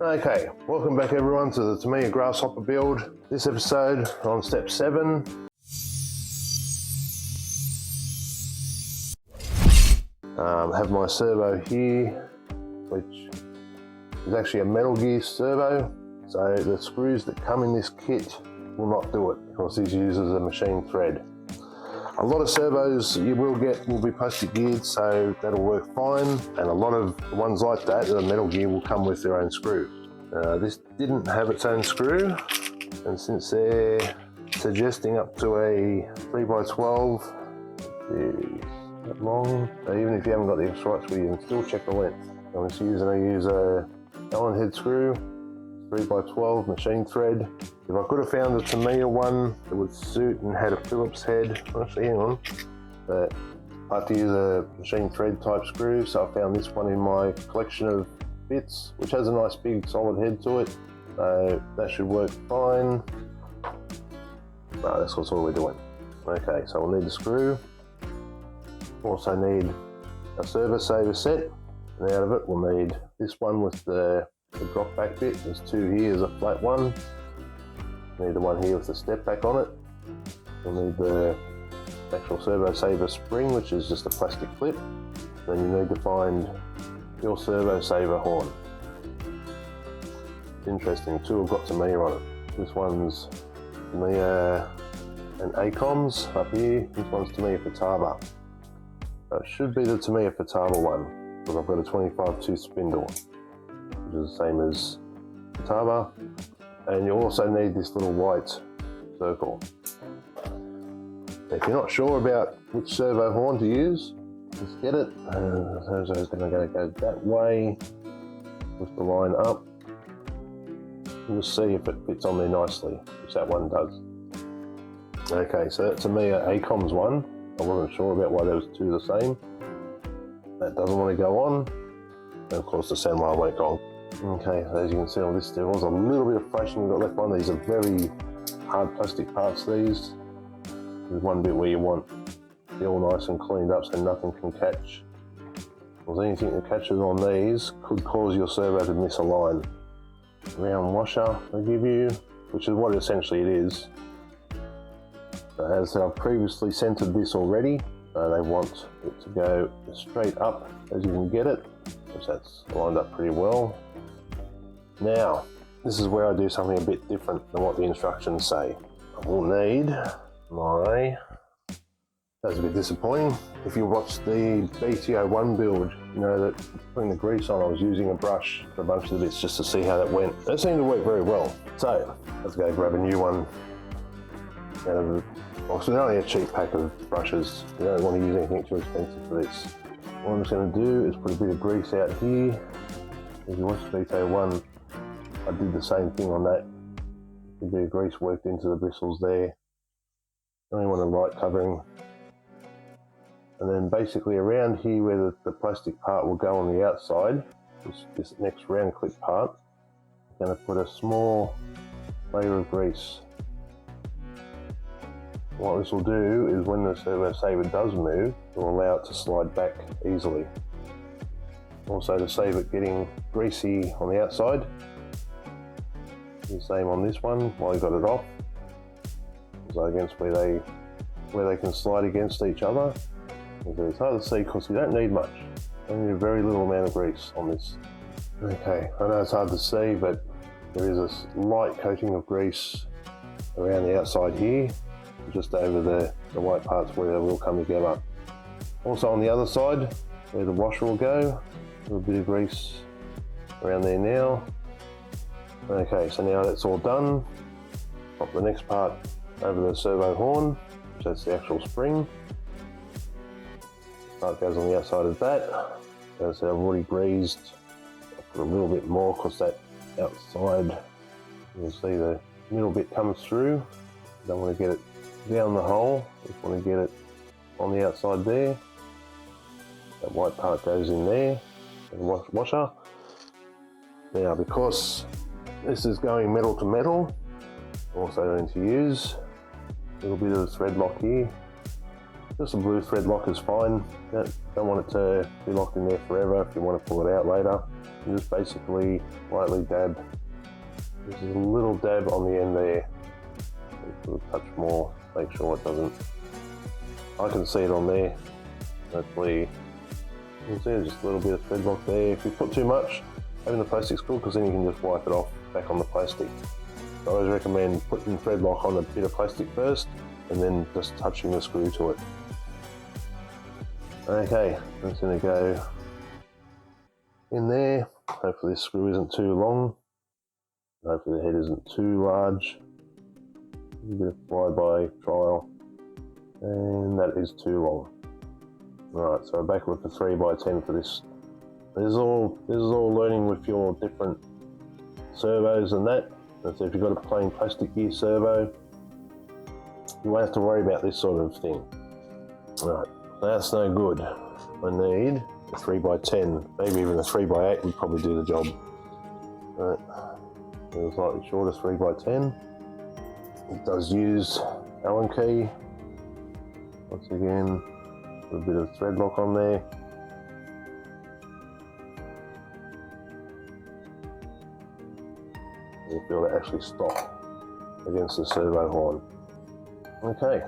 Okay, welcome back everyone to the Tamiya grasshopper build. This episode on step 7. I have my servo here, which is actually a metal gear servo, so the screws that come in this kit will not do it because this uses a machine thread. A lot of servos you will get will be plastic geared, so that'll work fine, and a lot of the ones like that, the metal gear, will come with their own screw. This didn't have its own screw, and since they're suggesting up to a 3x12, that long, so even if you haven't got the right screw, you can still check the length. I'm just use a Allen head screw, 3x12 machine thread. If I could have found a Tamiya one that would suit and had a Phillips head, actually hang on, but I have to use a machine thread type screw, so I found this one in my collection of bits, which has a nice big solid head to it, so that should work fine. No, that's all we're doing. Okay, so we'll need the screw. Also need a servo saver set, and out of it we'll need this one with the drop back bit. There's two here, there's a flat one. Need the one here with the step back on it. We'll need the actual servo saver spring, which is just a plastic clip. Then you need to find your servo saver horn. It's interesting, two have got Tamiya on it. This one's Tamiya and ACOMS up here. This one's Tamiya Futaba. So it should be the Tamiya Futaba one, because I've got a 25 tooth spindle, which is the same as Futaba. And you also need this little white circle. If you're not sure about which servo horn to use, just get it. So it's going to go that way with the line up. We'll see if it fits on there nicely, which that one does. Okay, so that's a Tamiya ACOMS one. I wasn't sure about why there was two the same. That doesn't want to go on. And of course the sound wire won't go on. Okay, so as you can see on this, there was a little bit of flashing we've got left on. These are very hard plastic parts, these. There's one bit where you want it all nice and cleaned up so nothing can catch. Because anything that catches on these could cause your servo to misalign. Round washer they give you, which is what essentially it is. So as I've previously centered this already, they want it to go as straight up as you can get it, which that's lined up pretty well. Now, this is where I do something a bit different than what the instructions say. I will need my, that's a bit disappointing. If you watched the BTO1 build, you know that putting the grease on, I was using a brush for a bunch of the bits just to see how that went. That seemed to work very well. So, let's go grab a new one. Well, so only a cheap pack of brushes. You don't want to use anything too expensive for this. What I'm just going to do is put a bit of grease out here. If you watch BTO1, I did the same thing on that. A bit of grease worked into the bristles there. Only want a light covering. And then basically around here where the plastic part will go on the outside, this next round clip part, I'm going to put a small layer of grease. What this will do is when the servo saver does move, it will allow it to slide back easily. Also to save it getting greasy on the outside. The same on this one while you got it off. So against where they can slide against each other. It's hard to see because you don't need much. You need a very little amount of grease on this. Okay, I know it's hard to see, but there is a light coating of grease around the outside here, just over the white parts where they will come together. Also on the other side, where the washer will go, a little bit of grease around there now. Okay, so now that's all done. Pop the next part over the servo horn, which that's the actual spring. Part goes on the outside of that. As I said, I've already greased. I'll put a little bit more because that outside, you can see the middle bit comes through. Don't want to get it down the hole, just want to get it on the outside there. That white part goes in there, and washer. Now because this is going metal to metal, also going to use a little bit of thread lock here. Just a blue thread lock is fine. Don't want it to be locked in there forever if you want to pull it out later. You just basically lightly dab. This is a little dab on the end there. A touch more, make sure it doesn't. I can see it on there. Hopefully, you can see there's just a little bit of thread lock there. If you put too much, having the plastic screw, because then you can just wipe it off back on the plastic. So I always recommend putting thread lock on a bit of plastic first, and then just touching the screw to it. Okay, I'm just going to go in there. Hopefully this screw isn't too long. Hopefully the head isn't too large. A bit of flyby trial, and that is too long. Right, so back with the 3x10 for this. This is all learning with your different servos and that. And so if you've got a plain plastic gear servo, you won't have to worry about this sort of thing. Right, that's no good. I need a 3x10, maybe even a 3x8 would probably do the job. Right, a slightly shorter 3x10. It does use Allen key. Once again, a bit of thread lock on there. You feel it actually stop against the servo horn. Okay,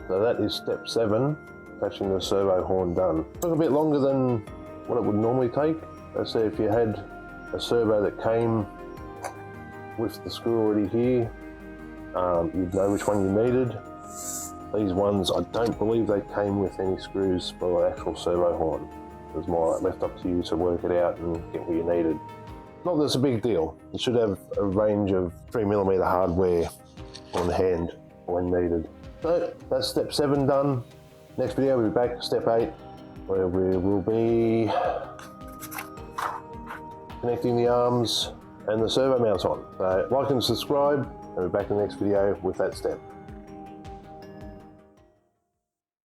so that is step 7, attaching the servo horn done. Took a bit longer than what it would normally take. Let's say if you had a servo that came with the screw already here, you'd know which one you needed. These ones, I don't believe they came with any screws for an actual servo horn. It was more like left up to you to work it out and get what you needed. Not that it's a big deal. You should have a range of 3mm hardware on hand when needed. So that's step 7 done. Next video we'll be back, step 8, where we will be connecting the arms and the servo mounts on. So like and subscribe, and we'll be back in the next video with that step.